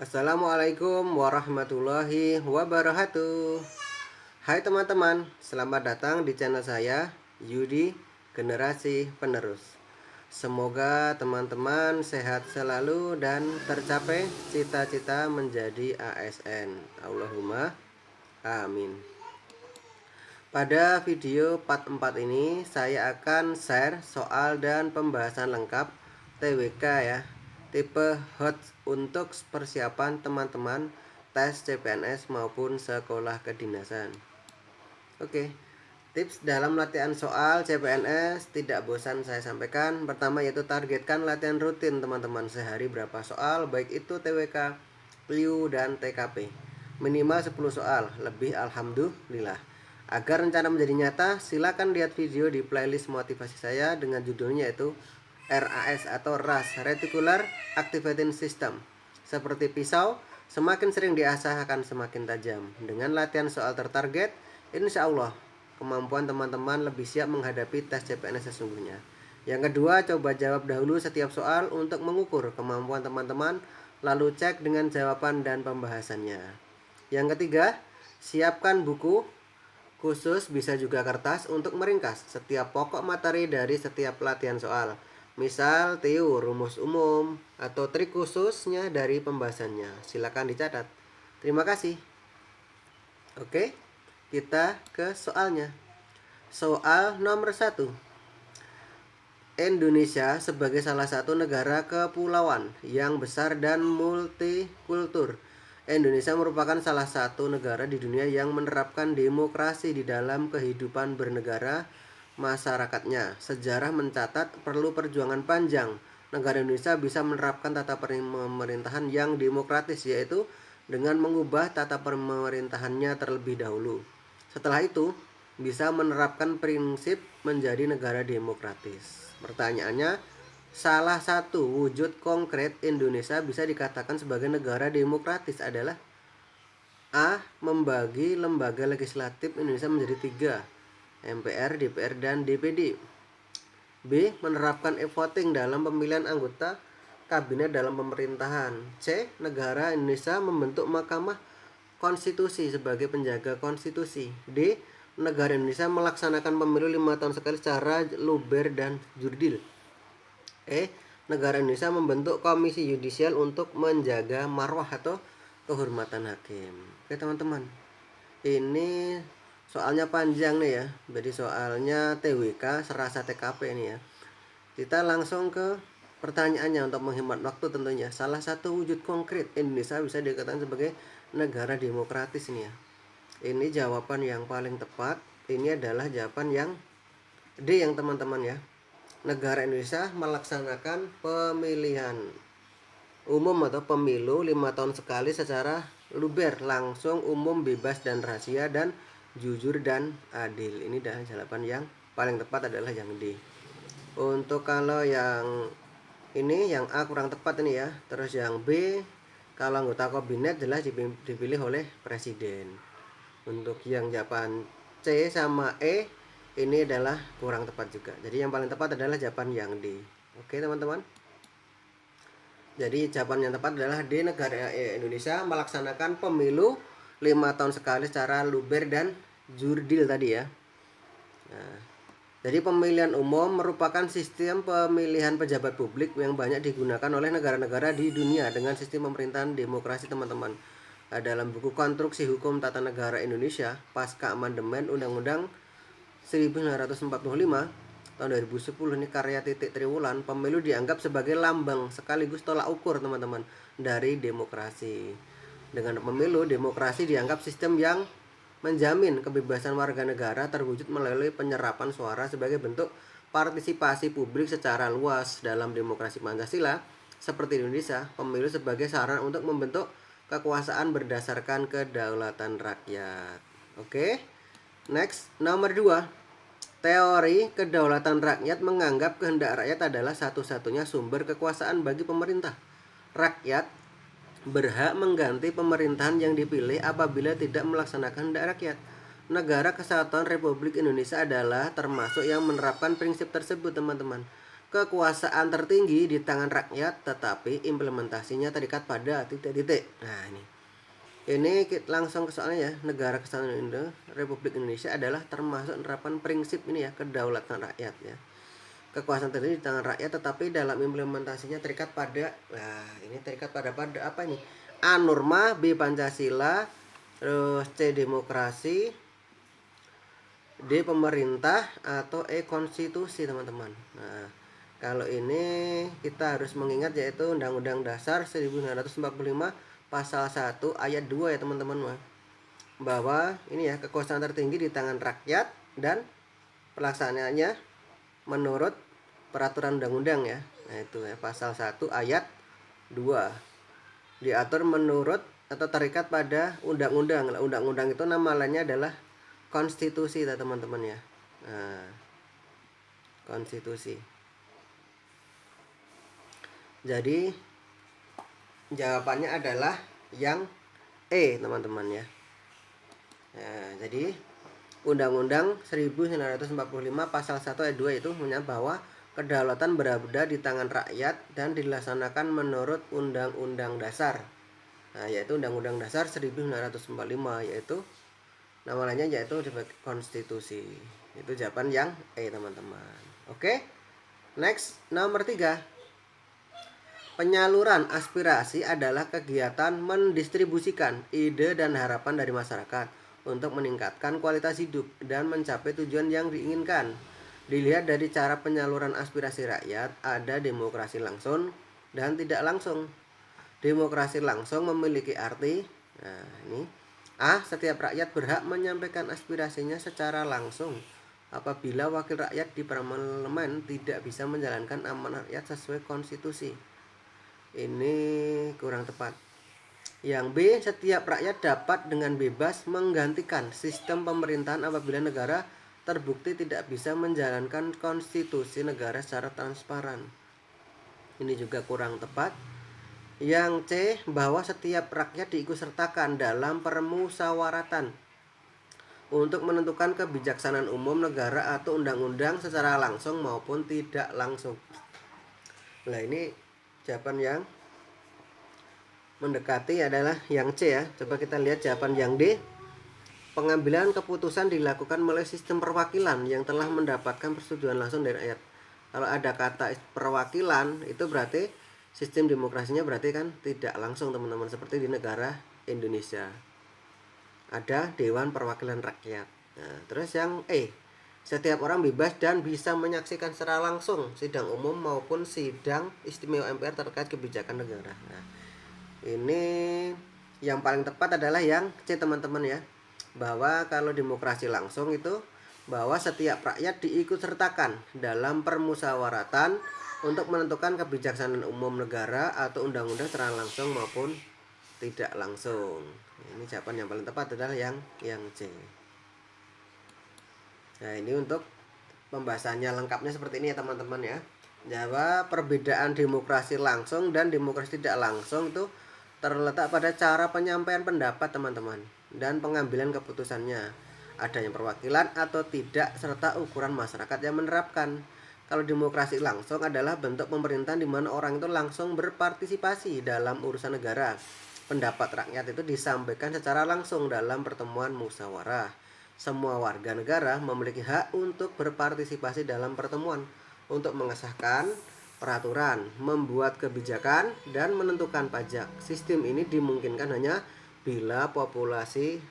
Assalamualaikum warahmatullahi wabarakatuh. Hai teman-teman, selamat datang di channel saya Yudi Generasi Penerus. Semoga teman-teman sehat selalu dan tercapai cita-cita menjadi ASN. Allahumma amin. Pada video part 4 ini saya akan share soal dan pembahasan lengkap TWK ya, tipe HOT untuk persiapan teman-teman tes CPNS maupun sekolah kedinasan. Oke, tips dalam latihan soal CPNS tidak bosan saya sampaikan. Pertama yaitu targetkan latihan rutin teman-teman sehari berapa soal, baik itu TWK, PLIU, dan TKP. Minimal 10 soal, lebih alhamdulillah. Agar rencana menjadi nyata, silakan lihat video di playlist motivasi saya dengan judulnya yaitu RAS atau RAS, Reticular Activating System. Seperti pisau, semakin sering diasah akan semakin tajam. Dengan latihan soal tertarget, insya Allah kemampuan teman-teman lebih siap menghadapi tes CPNS sesungguhnya. Yang kedua, coba jawab dahulu setiap soal untuk mengukur kemampuan teman-teman, lalu cek dengan jawaban dan pembahasannya. Yang ketiga, siapkan buku khusus, bisa juga kertas, untuk meringkas setiap pokok materi dari setiap latihan soal. Misal teori, rumus umum, atau trik khususnya dari pembahasannya. Silakan dicatat. Terima kasih. Oke, kita ke soalnya. Soal nomor 1. Indonesia sebagai salah satu negara kepulauan yang besar dan multikultur. Indonesia merupakan salah satu negara di dunia yang menerapkan demokrasi di dalam kehidupan bernegara masyarakatnya. Sejarah mencatat perlu perjuangan panjang negara Indonesia bisa menerapkan tata pemerintahan yang demokratis, yaitu dengan mengubah tata pemerintahannya terlebih dahulu. Setelah itu, bisa menerapkan prinsip menjadi negara demokratis. Pertanyaannya, salah satu wujud konkret Indonesia bisa dikatakan sebagai negara demokratis adalah: A. Membagi lembaga legislatif Indonesia menjadi 3, MPR, DPR, dan DPD. B. Menerapkan e-voting dalam pemilihan anggota kabinet dalam pemerintahan. C. Negara Indonesia membentuk Mahkamah Konstitusi sebagai penjaga konstitusi. D. Negara Indonesia melaksanakan pemilu 5 tahun sekali secara luber dan jurdil. E. Negara Indonesia membentuk komisi yudisial untuk menjaga marwah atau kehormatan hakim. Oke teman-teman, ini soalnya panjang nih ya. Jadi soalnya TWK serasa TKP ini ya. Kita langsung ke pertanyaannya untuk menghemat waktu tentunya. Salah satu wujud konkret Indonesia bisa dikatakan sebagai negara demokratis ini ya. Ini jawaban yang paling tepat. Ini adalah jawaban yang D yang teman-teman ya. Negara Indonesia melaksanakan pemilihan umum atau pemilu 5 tahun sekali secara luber, langsung, umum, bebas dan rahasia, dan jujur dan adil. Ini adalah jawaban yang paling tepat adalah yang D. Untuk kalau yang ini yang A kurang tepat ini ya. Terus yang B, kalau anggota kabinet jelas dipilih oleh presiden. Untuk yang jawaban C sama E ini adalah kurang tepat juga. Jadi yang paling tepat adalah jawaban yang D. Oke teman-teman. Jadi jawaban yang tepat adalah D, negara Indonesia melaksanakan pemilu 5 tahun sekali secara luber dan jurdil tadi ya. Nah, jadi pemilihan umum merupakan sistem pemilihan pejabat publik yang banyak digunakan oleh negara-negara di dunia dengan sistem pemerintahan demokrasi teman-teman. Dalam buku Konstruksi Hukum Tata Negara Indonesia pasca amandemen Undang-Undang 1945 tahun 2010 ini karya Titik Triwulan, pemilu dianggap sebagai lambang sekaligus tolak ukur teman-teman dari demokrasi. Dengan pemilu, demokrasi dianggap sistem yang menjamin kebebasan warga negara terwujud melalui penyerapan suara sebagai bentuk partisipasi publik secara luas. Dalam demokrasi Pancasila seperti Indonesia, pemilu sebagai sarana untuk membentuk kekuasaan berdasarkan kedaulatan rakyat. Oke. Next, nomor 2. Teori kedaulatan rakyat menganggap kehendak rakyat adalah satu-satunya sumber kekuasaan bagi pemerintah. Rakyat berhak mengganti pemerintahan yang dipilih apabila tidak melaksanakan kehendak rakyat. Negara Kesatuan Republik Indonesia adalah termasuk yang menerapkan prinsip tersebut teman-teman. kekuasaan tertinggi di tangan rakyat, tetapi implementasinya terikat pada titik-titik. Nah, ini langsung ke soalnya ya. Negara Kesatuan Republik Indonesia adalah termasuk penerapan prinsip ini ya, kedaulatan rakyat ya. Kekuasaan tertinggi di tangan rakyat, tetapi dalam implementasinya terikat pada, nah ini terikat pada apa ini? A. Norma, B. Pancasila, terus C. Demokrasi, D. Pemerintah, atau E. Konstitusi, teman-teman. Nah, kalau ini kita harus mengingat yaitu Undang-Undang Dasar 1945 pasal 1 ayat 2 ya teman-teman, bahwa ini ya, kekuasaan tertinggi di tangan rakyat dan pelaksanaannya menurut peraturan undang-undang ya. Nah, itu ya, pasal 1 ayat 2 diatur menurut atau terikat pada undang-undang. Undang-undang itu nama lainnya adalah konstitusi ya teman-teman ya. Nah, konstitusi. Jadi jawabannya adalah yang E teman-teman ya. Nah, jadi Undang-Undang 1945 pasal 1 ayat 2 itu menyatakan bahwa kedaulatan berada di tangan rakyat dan dilaksanakan menurut Undang-Undang Dasar. Nah, yaitu Undang-Undang Dasar 1945, yaitu nama lainnya yaitu konstitusi. Itu jawaban yang E teman-teman. Oke. Next, nomor 3. Penyaluran aspirasi adalah kegiatan mendistribusikan ide dan harapan dari masyarakat untuk meningkatkan kualitas hidup dan mencapai tujuan yang diinginkan. Dilihat dari cara penyaluran aspirasi rakyat, ada demokrasi langsung dan tidak langsung. Demokrasi langsung memiliki arti, nah ini, A. Setiap rakyat berhak menyampaikan aspirasinya secara langsung apabila wakil rakyat di parlemen tidak bisa menjalankan amanat rakyat sesuai konstitusi. Ini kurang tepat. Yang B. Setiap rakyat dapat dengan bebas menggantikan sistem pemerintahan apabila negara terbukti tidak bisa menjalankan konstitusi negara secara transparan. Ini juga kurang tepat. Yang C. Bahwa setiap rakyat diikutsertakan dalam permusyawaratan untuk menentukan kebijaksanaan umum negara atau undang-undang secara langsung maupun tidak langsung. Nah, ini jawaban yang mendekati adalah yang C ya. Coba kita lihat jawaban yang D. Pengambilan keputusan dilakukan melalui sistem perwakilan yang telah mendapatkan persetujuan langsung dari rakyat. Kalau ada kata perwakilan, itu berarti sistem demokrasinya berarti kan tidak langsung teman-teman, seperti di negara Indonesia. Ada Dewan Perwakilan Rakyat. Nah, terus yang E. Setiap orang bebas dan bisa menyaksikan secara langsung sidang umum maupun sidang istimewa MPR terkait kebijakan negara. Nah, ini yang paling tepat adalah yang C teman-teman ya. Bahwa kalau demokrasi langsung itu bahwa setiap rakyat diikutsertakan dalam permusyawaratan untuk menentukan kebijaksanaan umum negara atau undang-undang secara langsung maupun tidak langsung. Ini jawaban yang paling tepat adalah yang C. Nah, ini untuk pembahasannya lengkapnya seperti ini ya teman-teman ya. Jawab perbedaan demokrasi langsung dan demokrasi tidak langsung itu terletak pada cara penyampaian pendapat teman-teman dan pengambilan keputusannya, adanya perwakilan atau tidak, serta ukuran masyarakat yang menerapkan. Kalau demokrasi langsung adalah bentuk pemerintahan di mana orang itu langsung berpartisipasi dalam urusan negara. Pendapat rakyat itu disampaikan secara langsung dalam pertemuan musyawarah. Semua warga negara memiliki hak untuk berpartisipasi dalam pertemuan untuk mengesahkan peraturan, membuat kebijakan, dan menentukan pajak. Sistem ini dimungkinkan hanya bila populasi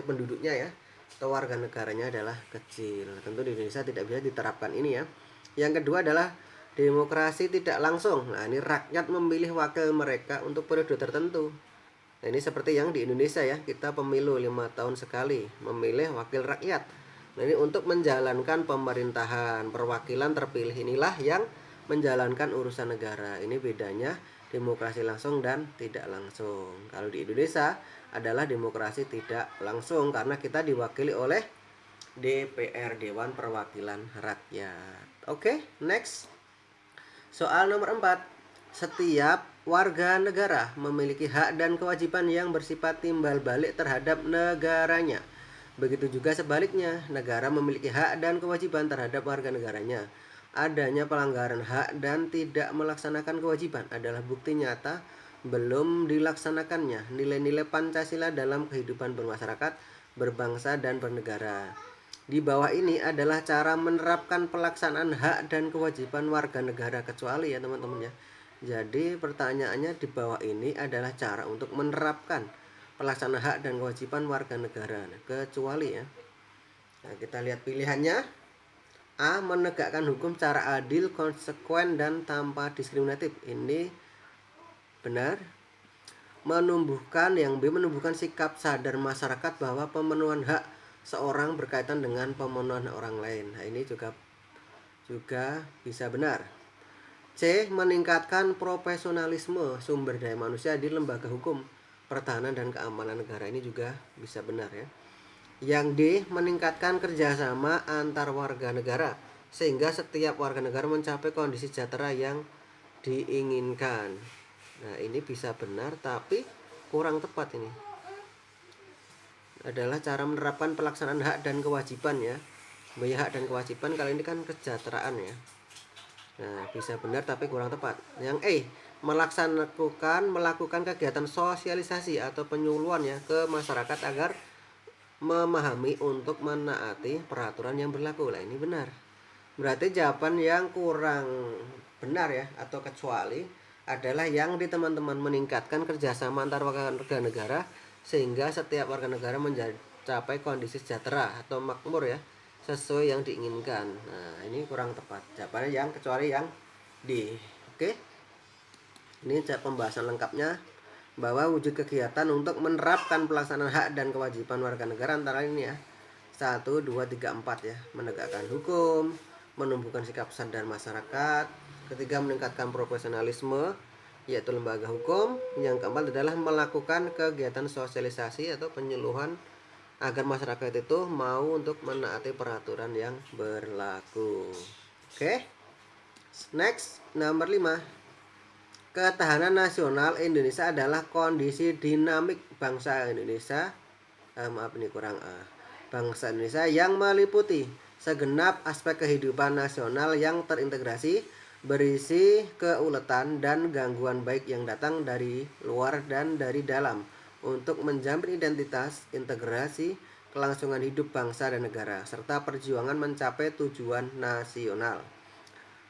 penduduknya ya atau warga negaranya adalah kecil. Tentu di Indonesia tidak bisa diterapkan ini ya. Yang kedua adalah demokrasi tidak langsung. Nah, ini rakyat memilih wakil mereka untuk periode tertentu. Nah, ini seperti yang di Indonesia ya, kita pemilu 5 tahun sekali memilih wakil rakyat. Nah, ini untuk menjalankan pemerintahan, perwakilan terpilih inilah yang menjalankan urusan negara. Ini bedanya demokrasi langsung dan tidak langsung. Kalau di Indonesia adalah demokrasi tidak langsung karena kita diwakili oleh DPR, Dewan Perwakilan Rakyat. Oke, next. Soal nomor 4. Setiap warga negara memiliki hak dan kewajiban yang bersifat timbal balik terhadap negaranya. Begitu juga sebaliknya, negara memiliki hak dan kewajiban terhadap warga negaranya. adanya pelanggaran hak dan tidak melaksanakan kewajiban adalah bukti nyata belum dilaksanakannya nilai-nilai Pancasila dalam kehidupan bermasyarakat, berbangsa, dan bernegara. Di bawah ini adalah cara menerapkan pelaksanaan hak dan kewajiban warga negara, kecuali ya teman-teman ya. Jadi pertanyaannya di bawah ini adalah cara untuk menerapkan pelaksanaan hak dan kewajiban warga negara, kecuali ya. Nah, kita lihat pilihannya. A. Menegakkan hukum secara adil, konsekuen, dan tanpa diskriminatif. Ini benar. Yang B. Menumbuhkan sikap sadar masyarakat bahwa pemenuhan hak seorang berkaitan dengan pemenuhan orang lain. Nah, ini juga bisa benar. C. Meningkatkan profesionalisme sumber daya manusia di lembaga hukum, pertahanan, dan keamanan negara. Ini juga bisa benar ya. Yang D. Meningkatkan kerjasama antar warga negara sehingga setiap warga negara mencapai kondisi sejahtera yang diinginkan. Nah, ini bisa benar tapi kurang tepat. Ini adalah cara menerapkan pelaksanaan hak dan kewajiban ya. Banyak hak dan kewajiban, kali ini kan kesejahteraan ya. Nah, bisa benar tapi kurang tepat. Yang E. Melakukan kegiatan sosialisasi atau penyuluhan ya ke masyarakat agar memahami untuk menaati peraturan yang berlaku. Nah, ini benar. Berarti jawaban yang kurang benar ya atau kecuali adalah yang di teman-teman, meningkatkan kerjasama antar warga negara sehingga setiap warga negara mencapai kondisi sejahtera atau makmur ya, sesuai yang diinginkan. Nah, ini kurang tepat. Jawabannya yang kecuali yang D. Oke. Ini pembahasan lengkapnya bahwa wujud kegiatan untuk menerapkan pelaksanaan hak dan kewajiban warga negara antara ini ya. 1, 2, 3, 4 ya. Menegakkan hukum, menumbuhkan sikap sadar masyarakat. Ketiga, meningkatkan profesionalisme yaitu lembaga hukum. Yang keempat adalah melakukan kegiatan sosialisasi atau penyuluhan agar masyarakat itu mau untuk menaati peraturan yang berlaku. Oke. Next, nomor 5. Ketahanan nasional Indonesia adalah kondisi dinamik bangsa Indonesia. Bangsa Indonesia yang meliputi segenap aspek kehidupan nasional yang terintegrasi, berisi keuletan dan gangguan baik yang datang dari luar dan dari dalam untuk menjamin identitas, integrasi, kelangsungan hidup bangsa dan negara, serta perjuangan mencapai tujuan nasional.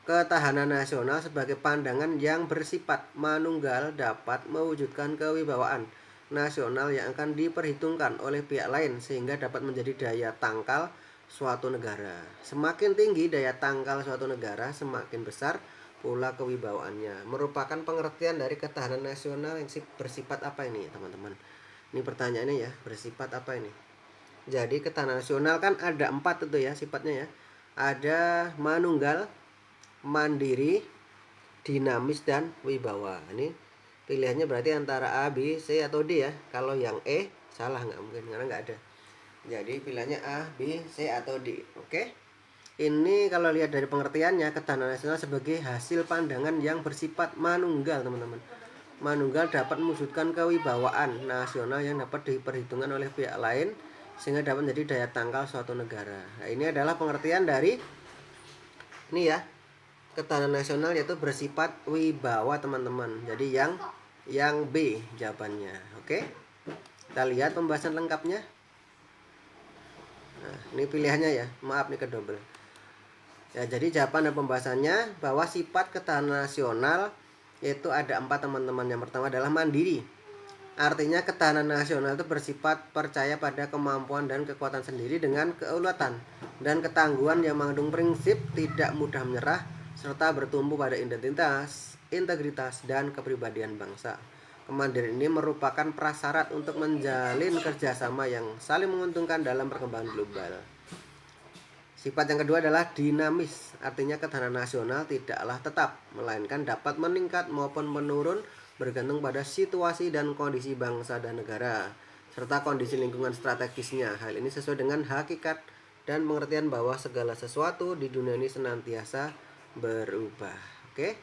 Ketahanan nasional sebagai pandangan yang bersifat manunggal dapat mewujudkan kewibawaan nasional yang akan diperhitungkan oleh pihak lain sehingga dapat menjadi daya tangkal suatu negara. Semakin tinggi daya tangkal suatu negara, semakin besar pula kewibawaannya. Merupakan pengertian dari ketahanan nasional yang bersifat apa ini, teman-teman? Ini pertanyaannya ya, bersifat apa ini? Jadi ketahanan nasional kan ada 4 itu ya sifatnya ya. Ada manunggal, mandiri, dinamis, dan wibawa. Ini pilihannya berarti antara A, B, C, atau D ya. Kalau yang E salah, nggak mungkin karena nggak ada. Jadi pilihannya A, B, C, atau D. Oke. Ini kalau lihat dari pengertiannya, ketahanan nasional sebagai hasil pandangan yang bersifat manunggal, teman-teman. Manunggal dapat mewujudkan kewibawaan nasional yang dapat diperhitungkan oleh pihak lain sehingga dapat menjadi daya tangkal suatu negara. Nah, ini adalah pengertian dari ini ya. Ketahanan nasional yaitu bersifat wibawa, teman-teman. Jadi yang B jawabannya. Oke. Kita lihat pembahasan lengkapnya. Nah, ini pilihannya ya. Maaf nih kedouble. Ya, jadi jawaban dan pembahasannya bahwa sifat ketahanan nasional yaitu ada 4, teman-teman. Yang pertama adalah mandiri. Artinya ketahanan nasional itu bersifat percaya pada kemampuan dan kekuatan sendiri dengan keuletan dan ketangguhan yang mengandung prinsip tidak mudah menyerah serta bertumbuh pada identitas, integritas, dan kepribadian bangsa. Kemandirian ini merupakan prasyarat untuk menjalin kerjasama yang saling menguntungkan dalam perkembangan global. Sifat yang kedua adalah dinamis, artinya ketahanan nasional tidaklah tetap, melainkan dapat meningkat maupun menurun bergantung pada situasi dan kondisi bangsa dan negara, serta kondisi lingkungan strategisnya. Hal ini sesuai dengan hakikat dan pengertian bahwa segala sesuatu di dunia ini senantiasa berubah. Oke.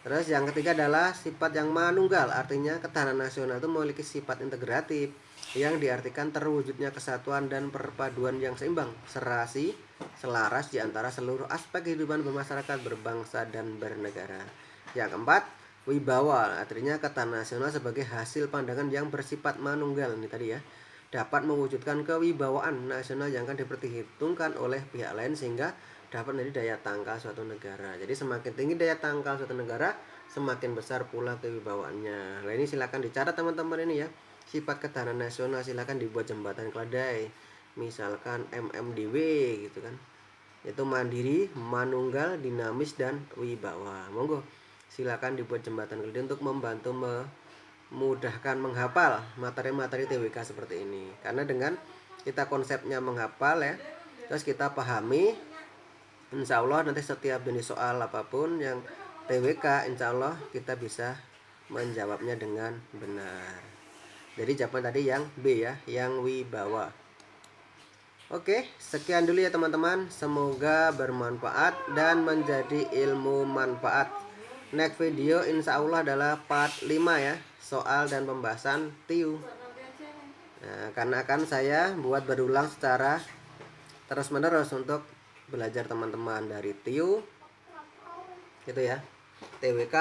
Terus yang ketiga adalah sifat yang manunggal, artinya ketahanan nasional itu memiliki sifat integratif, yang diartikan terwujudnya kesatuan dan perpaduan yang seimbang, serasi, selaras di antara seluruh aspek kehidupan bermasyarakat, berbangsa, dan bernegara. Yang keempat, wibawa, artinya ketahanan nasional sebagai hasil pandangan yang bersifat manunggal, ini tadi ya, dapat mewujudkan kewibawaan nasional yang akan diperhitungkan oleh pihak lain sehingga dapat menjadi daya tangkal suatu negara. Jadi semakin tinggi daya tangkal suatu negara, semakin besar pula kewibawaannya. Nah ini silakan dicatat teman-teman ini ya. Sifat ketahanan nasional silakan dibuat jembatan keledai. Misalkan MMDW gitu kan. Itu mandiri, manunggal, dinamis, dan wibawa. Monggo silakan dibuat jembatan keledai untuk membantu memudahkan menghafal materi-materi TWK seperti ini. Karena dengan kita konsepnya menghafal ya, terus kita pahami, insya Allah nanti setiap jenis soal apapun yang TWK, insya Allah kita bisa menjawabnya dengan benar. Jadi jawaban tadi yang B ya, yang wibawa. Oke, sekian dulu ya teman-teman. Semoga bermanfaat dan menjadi ilmu manfaat. Next video insya Allah adalah part 5 ya, soal dan pembahasan TIU. Nah, karena akan saya buat berulang secara terus menerus untuk belajar teman-teman dari TIU gitu ya, TWK,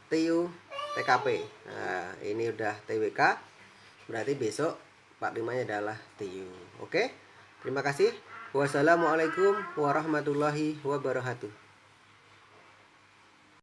TIU, TKP. Nah ini udah TWK, berarti besok part 5 nya adalah TIU. Oke, terima kasih. Wassalamualaikum warahmatullahi wabarakatuh.